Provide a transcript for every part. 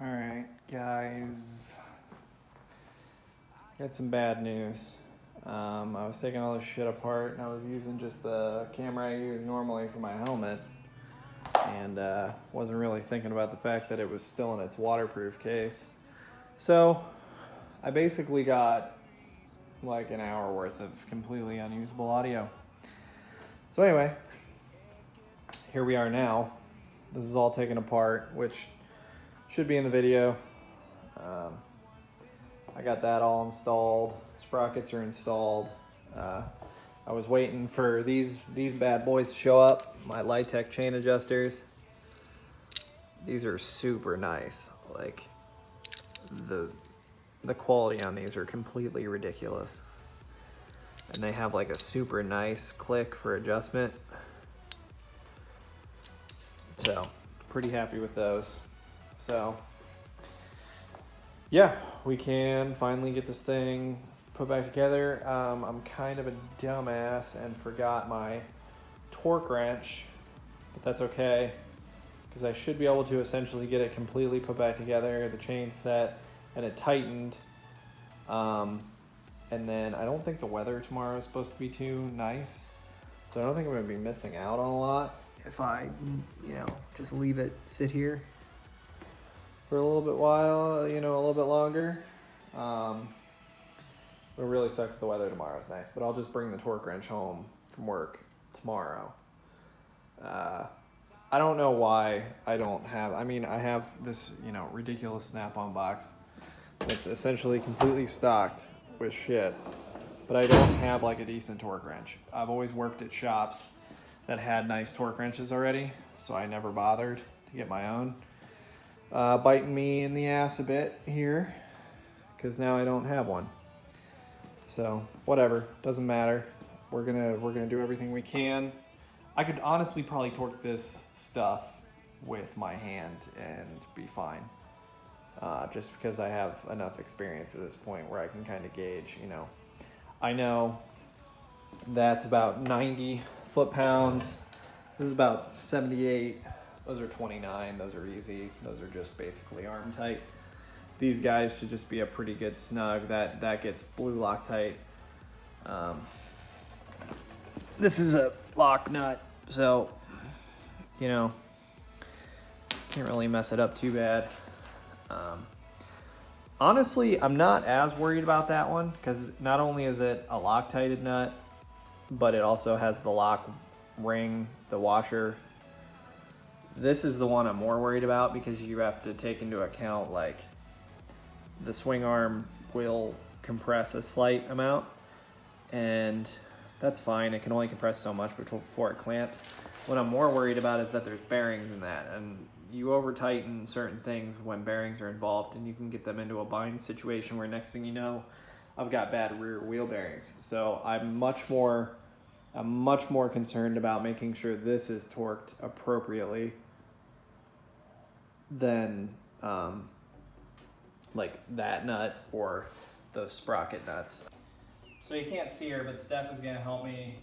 Alright, guys. Got some bad news. I was taking all this shit apart and I was using just the camera I use normally for my helmet. And wasn't really thinking about the fact that it was still in its waterproof case. So I basically got like an hour worth of completely unusable audio. So anyway, here we are now. This is all taken apart, which should be in the video. I got that all installed. Sprockets are installed. I was waiting for these bad boys to show up. My Litech chain adjusters. These are super nice. Like the quality on these are completely ridiculous. And they have like a super nice click for adjustment. So pretty happy with those. So yeah, we can finally get this thing put back together. I'm kind of a dumbass and forgot my torque wrench, but that's okay because I should be able to essentially get it completely put back together, the chain set, and it tightened. And then I don't think the weather tomorrow is supposed to be too nice, so I don't think I'm gonna be missing out on a lot if I, just leave it sit here for a little bit while, a little bit longer. It really sucks if the weather tomorrow is nice, but I'll just bring the torque wrench home from work tomorrow. I don't know why I don't have, I have this, ridiculous Snap-on box. It's essentially completely stocked with shit, but I don't have like a decent torque wrench. I've always worked at shops that had nice torque wrenches already, so I never bothered to get my own. Biting me in the ass a bit here, because now I don't have one. So whatever, doesn't matter. We're gonna do everything we can. I could honestly probably torque this stuff with my hand and be fine. Just because I have enough experience at this point where I can kind of gauge, I know that's about 90 foot-pounds. This is about 78. Those are 29, those are easy. Those are just basically arm tight. These guys should just be a pretty good snug. That gets blue Loctite. This is a lock nut, so, can't really mess it up too bad. Honestly, I'm not as worried about that one because not only is it a Loctited nut, but it also has the lock ring, the washer. This is the one I'm more worried about because you have to take into account like the swing arm will compress a slight amount, and that's fine. It can only compress so much before it clamps. What I'm more worried about is that there's bearings in that, and you over tighten certain things when bearings are involved, and you can get them into a bind situation where next thing you know, I've got bad rear wheel bearings. So I'm much more concerned about making sure this is torqued appropriately than like that nut or those sprocket nuts. So you can't see her, but Steph is gonna help me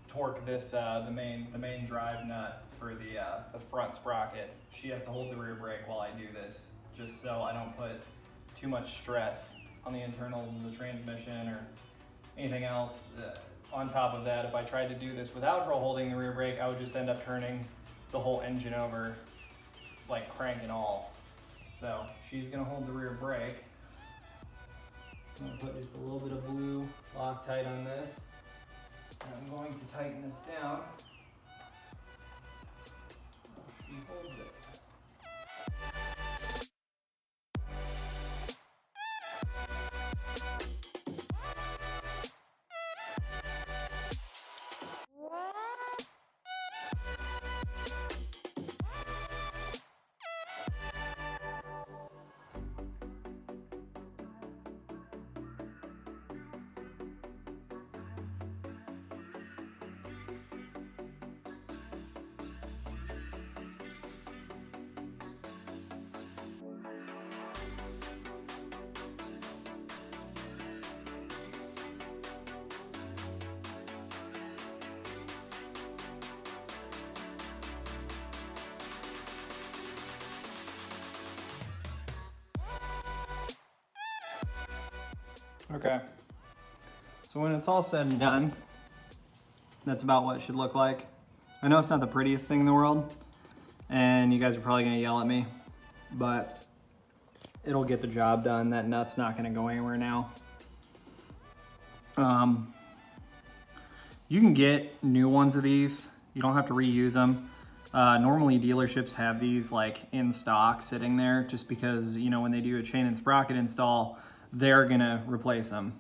torque this, the main drive nut for the front sprocket. She has to hold the rear brake while I do this, just so I don't put too much stress on the internals of the transmission or anything else. On top of that, if I tried to do this without her holding the rear brake, I would just end up turning the whole engine over, like crank and all. So she's gonna hold the rear brake. I'm gonna put just a little bit of blue Loctite on this. And I'm going to tighten this down. She holds it. Okay. So when it's all said and done, that's about what it should look like. I know it's not the prettiest thing in the world, and you guys are probably gonna yell at me, but it'll get the job done. That nut's not gonna go anywhere now. You can get new ones of these. You don't have to reuse them. Normally dealerships have these like in stock sitting there just because, you know, when they do a chain and sprocket install, they're gonna replace them.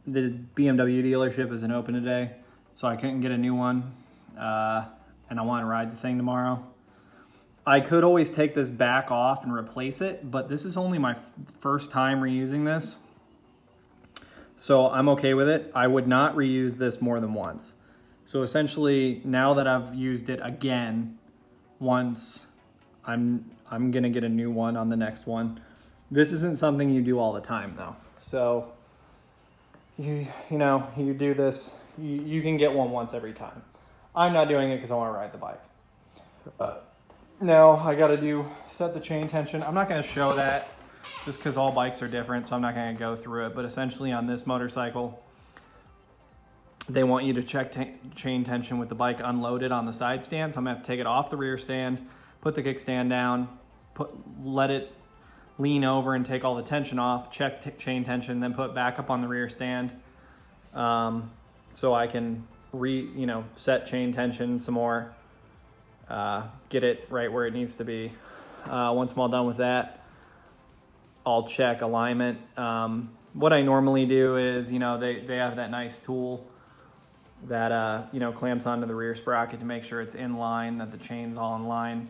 The BMW dealership isn't open today, so I couldn't get a new one, and I want to ride the thing tomorrow. I could always take this back off and replace it, but this is only my first time reusing this, so I'm okay with it. I would not reuse this more than once. So essentially, now that I've used it again once, I'm gonna get a new one on the next one. This isn't something you do all the time though. So you know, you do this, you can get one once every time. I'm not doing it because I want to ride the bike. Now I got to set the chain tension. I'm not going to show that just because all bikes are different, so I'm not going to go through it. But essentially on this motorcycle, they want you to check chain tension with the bike unloaded on the side stand. So I'm going to have to take it off the rear stand, put the kickstand down, let it lean over and take all the tension off, check chain tension, then put it back up on the rear stand, so I can set chain tension some more, get it right where it needs to be. Once I'm all done with that, I'll check alignment. What I normally do is, they have that nice tool that clamps onto the rear sprocket to make sure it's in line, that the chain's all in line.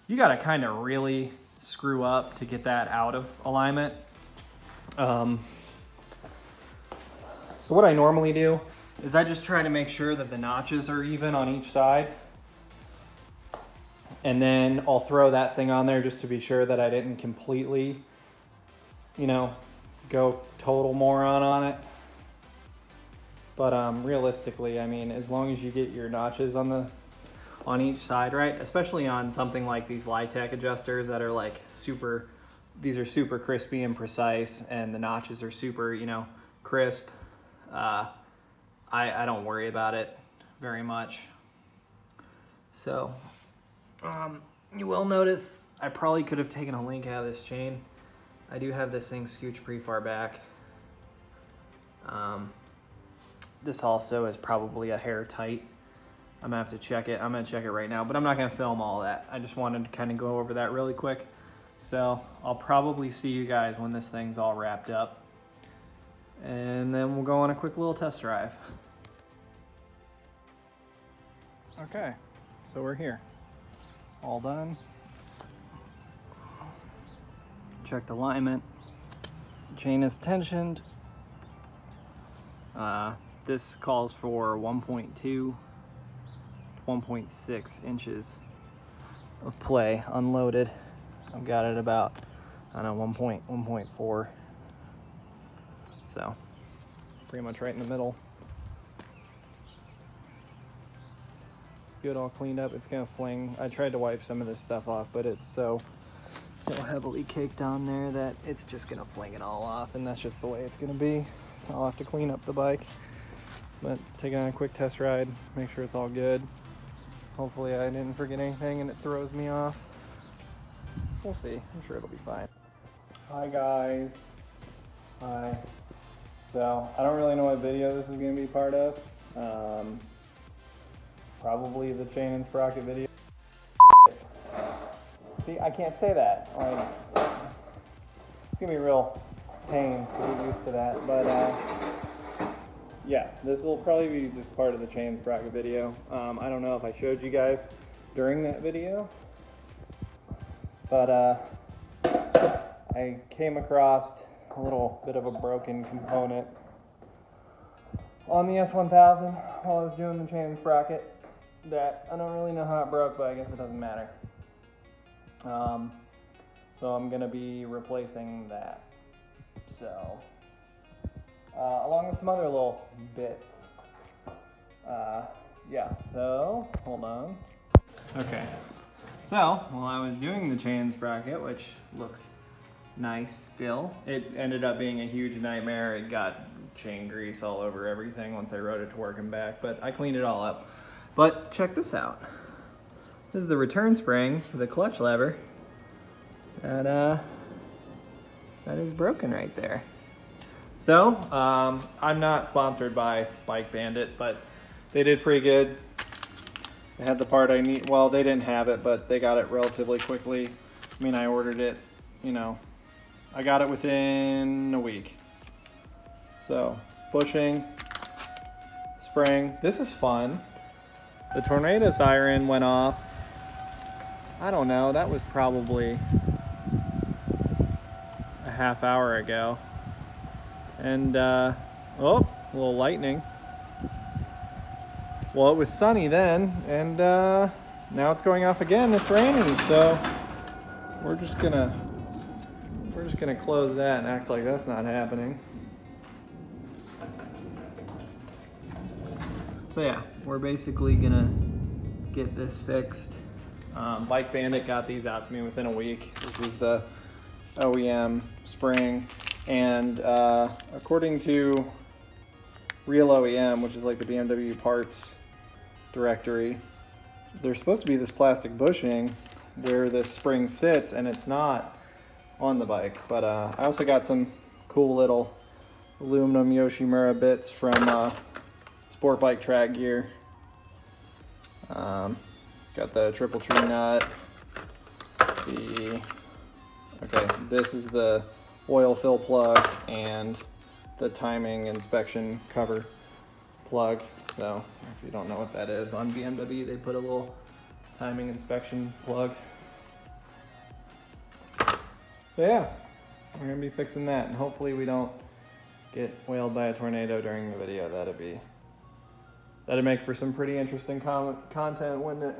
You got to kind of really screw up to get that out of alignment. So what I normally do is I just try to make sure that the notches are even on each side, and then I'll throw that thing on there just to be sure that I didn't completely go total moron on it. But realistically, I mean, as long as you get your notches on each side right, especially on something like these Litec adjusters that are like these are super crispy and precise, and the notches are super, crisp. I don't worry about it very much. So, you will notice I probably could have taken a link out of this chain. I do have this thing scooched pretty far back. This also is probably a hair tight. I'm gonna have to check it. I'm gonna check it right now, but I'm not gonna film all that. I just wanted to kind of go over that really quick. So I'll probably see you guys when this thing's all wrapped up, and then we'll go on a quick little test drive. Okay, so we're here. All done. Checked alignment. Chain is tensioned. This calls for 1.2, 1.6 inches of play unloaded. I've got it about, 1.4. So pretty much right in the middle. It's good, all cleaned up. It's gonna fling. I tried to wipe some of this stuff off, but it's so heavily caked on there that it's just gonna fling it all off, and that's just the way it's gonna be. I'll have to clean up the bike, but take it on a quick test ride, make sure it's all good. Hopefully I didn't forget anything and it throws me off. We'll see. I'm sure it'll be fine. Hi guys. Hi. So I don't really know what video this is going to be part of. Probably the chain and sprocket video. See, I can't say that. It's going to be a real pain to get used to that. But yeah, this will probably be just part of the chain and sprocket video. I don't know if I showed you guys during that video, but I came across a little bit of a broken component on the S1000 while I was doing the chain and sprocket that I don't really know how it broke, but I guess it doesn't matter. So I'm gonna be replacing that. So along with some other little bits. Yeah, so hold on. Okay, so while I was doing the chain and sprocket, which looks nice still. It ended up being a huge nightmare. It got chain grease all over everything once I rode it to work and back, but I cleaned it all up. But check this out. This is the return spring for the clutch lever. That is broken right there. So, I'm not sponsored by Bike Bandit, but they did pretty good. They had the part I need. Well, they didn't have it, but they got it relatively quickly. I mean, I ordered it, you know, I got it within a week. So, bushing, spring. This is fun. The tornado siren went off. I don't know, that was probably a half hour ago. And, oh, a little lightning. Well, it was sunny then, and now it's going off again. It's raining, so we're just gonna close that and act like that's not happening. So yeah, we're basically gonna get this fixed. Bike Bandit got these out to me within a week. This is the OEM spring, and according to Real OEM, which is like the BMW parts directory, there's supposed to be this plastic bushing where this spring sits, and it's not on the bike. But I also got some cool little aluminum Yoshimura bits from Sport Bike Track Gear. Got the triple tree nut. Okay, this is the oil fill plug and the timing inspection cover plug. So if you don't know what that is, on BMW they put a little timing inspection plug. So yeah, we're gonna be fixing that, and hopefully we don't get whaled by a tornado during the video. That'd make for some pretty interesting content, wouldn't it?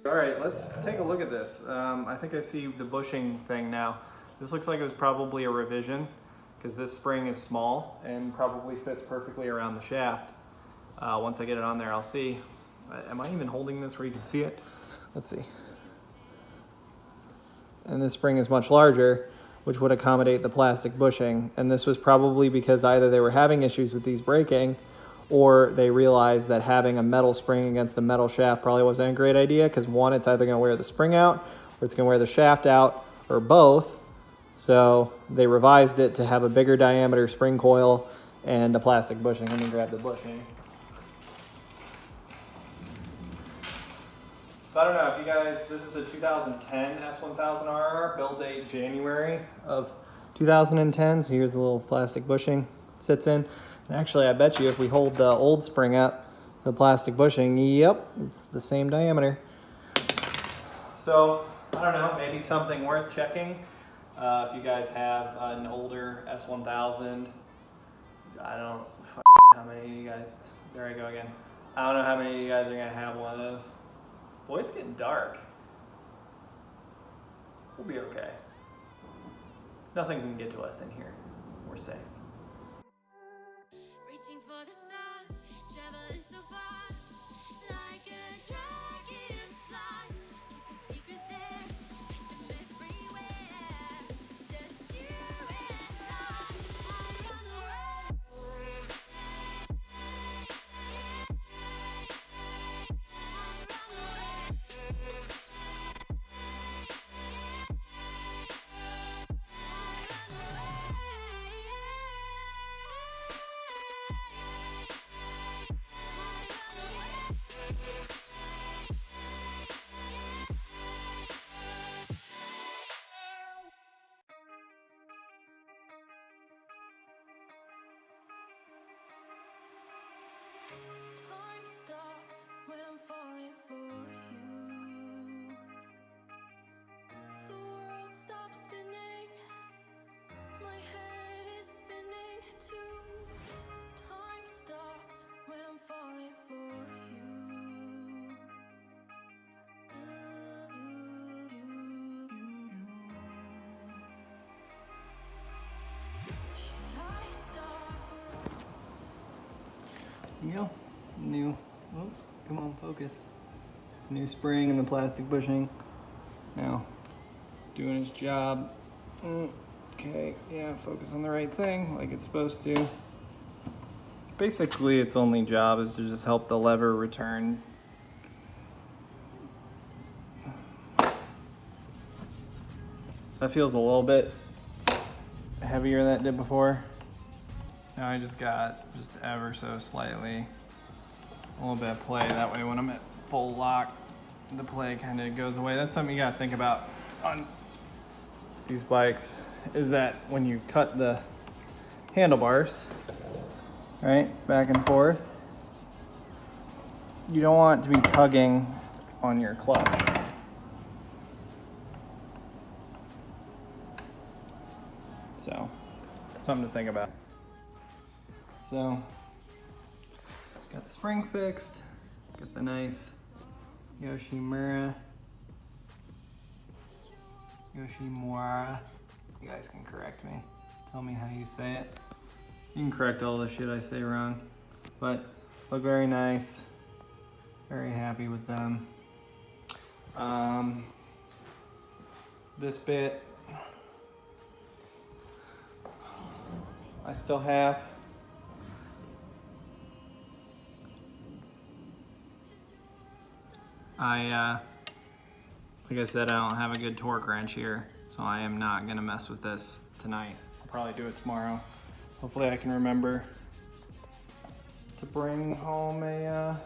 All right, let's take a look at this. I think I see the bushing thing now. This looks like it was probably a revision, because this spring is small and probably fits perfectly around the shaft. Once I get it on there, I'll see. Am I even holding this where you can see it? Let's see. And this spring is much larger, which would accommodate the plastic bushing. And this was probably because either they were having issues with these breaking, or they realized that having a metal spring against a metal shaft probably wasn't a great idea, because one, it's either going to wear the spring out, or it's going to wear the shaft out, or both. So they revised it to have a bigger diameter spring coil and a plastic bushing. Let me grab the bushing. So I don't know if you guys, this is a 2010 S1000RR, build date January of 2010. So here's the little plastic bushing it sits in. And actually, I bet you if we hold the old spring up, the plastic bushing, yep, it's the same diameter. So, I don't know, maybe something worth checking. If you guys have an older S1000, I don't know how many of you guys, there I go again. I don't know how many of you guys are gonna have one of those. Boy, it's getting dark. We'll be okay. Nothing can get to us in here. We're safe. Reaching for the stars, traveling so far, like a dragonfly. Keep your secrets there, keep them everywhere. Just you and I run away. You know, new, oh, come on, focus. New spring and the plastic bushing. Now, doing his job. Okay, yeah, focus on the right thing like it's supposed to. Basically, its only job is to just help the lever return. That feels a little bit heavier than it did before. Now I just got just ever so slightly a little bit of play. That way when I'm at full lock, the play kind of goes away. That's something you gotta think about on these bikes, is that when you cut the handlebars, right, back and forth, you don't want it to be tugging on your clutch. So, something to think about. So, got the spring fixed, got the nice Yoshimura, you guys can correct me, tell me how you say it. You can correct all the shit I say wrong, but look very nice, very happy with them. This bit, I still have. Like I said, I don't have a good torque wrench here, so I am not gonna mess with this tonight. I'll probably do it tomorrow. Hopefully I can remember to bring home a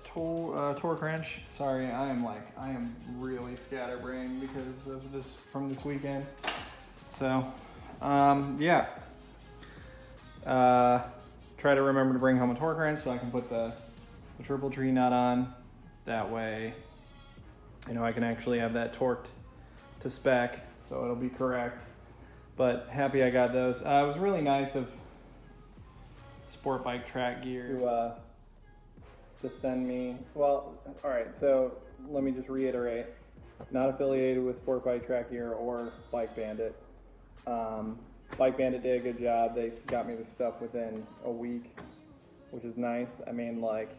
torque wrench. Sorry, I am really scatterbrained because of this from this weekend. So, yeah. Try to remember to bring home a torque wrench so I can put the triple tree nut on. That way, you know, I can actually have that torqued to spec, so it'll be correct. But happy I got those. It was really nice of Sport Bike Track Gear to send me. Well, all right. So let me just reiterate: not affiliated with Sport Bike Track Gear or Bike Bandit. Bike Bandit did a good job. They got me the stuff within a week, which is nice. I mean, like,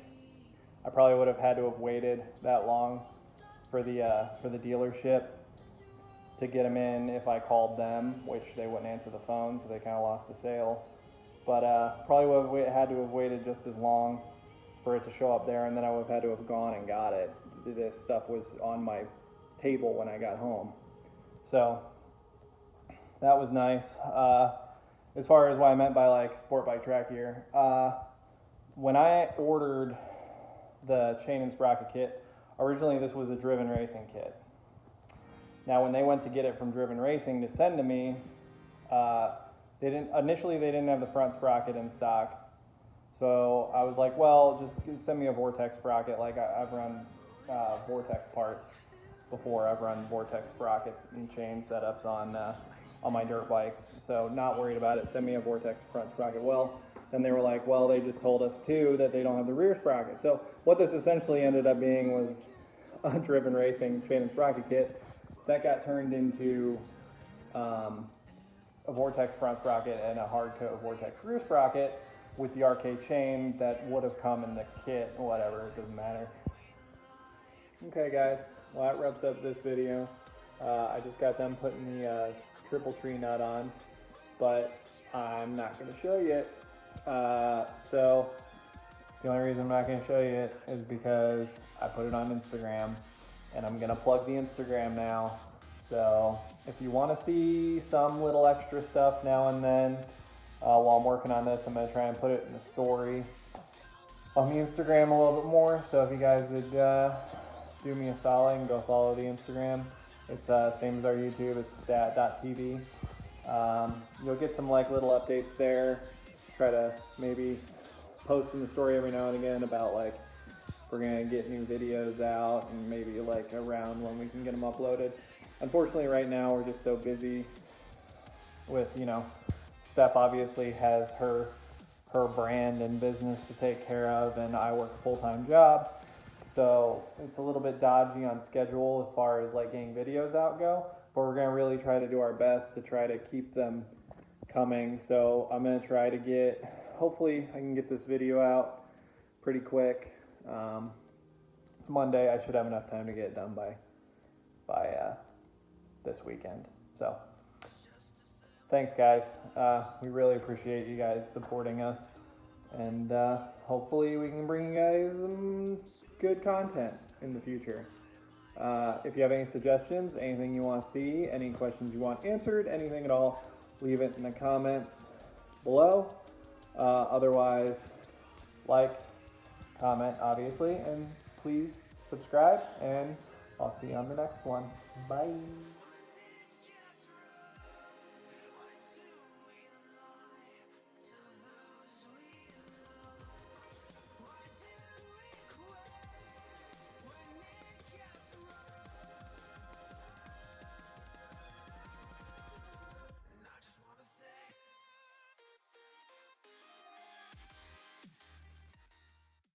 I probably would have had to have waited that long for the dealership to get them in if I called them, which they wouldn't answer the phone, so they kind of lost the sale. But probably would have had to have waited just as long for it to show up there, and then I would have had to have gone and got it. This stuff was on my table when I got home. So that was nice. As far as what I meant by like Sport Bike Track Gear, when I ordered the chain and sprocket kit, originally this was a Driven Racing kit. Now when they went to get it from Driven Racing to send to me, they didn't have the front sprocket in stock. So I was like, well, just send me a Vortex sprocket. Like I've run Vortex parts before. I've run Vortex sprocket and chain setups on my dirt bikes. So not worried about it. Send me a Vortex front sprocket. Well, then they were like, well, they just told us too that they don't have the rear sprocket. So what this essentially ended up being was a Driven Racing chain and sprocket kit that got turned into a Vortex front sprocket and a hard coat Vortex rear sprocket with the RK chain that would have come in the kit. Whatever, it doesn't matter. Okay guys, well that wraps up this video. I just got them putting the triple tree nut on, but I'm not going to show you it. So the only reason I'm not going to show you it is because I put it on Instagram, and I'm going to plug the Instagram now. So if you want to see some little extra stuff now and then while I'm working on this, I'm going to try and put it in the story on the Instagram a little bit more. So if you guys would do me a solid and go follow the Instagram. It's same as our YouTube. It's stat.tv. You'll get some like little updates there. Try to maybe post in the story every now and again about like we're gonna get new videos out and maybe like around when we can get them uploaded. Unfortunately, right now we're just so busy with, you know, Steph obviously has her brand and business to take care of, and I work a full-time job. So it's a little bit dodgy on schedule as far as like getting videos out go, but we're gonna really try to do our best to try to keep them coming. So I'm gonna try to get, hopefully I can get this video out pretty quick. It's Monday. I should have enough time to get it done by this weekend. So thanks, guys. We really appreciate you guys supporting us, and hopefully we can bring you guys some good content in the future. If you have any suggestions, anything you want to see, any questions you want answered, anything at all, leave it in the comments below. Otherwise, like, comment, obviously, and please subscribe, and I'll see you on the next one. Bye.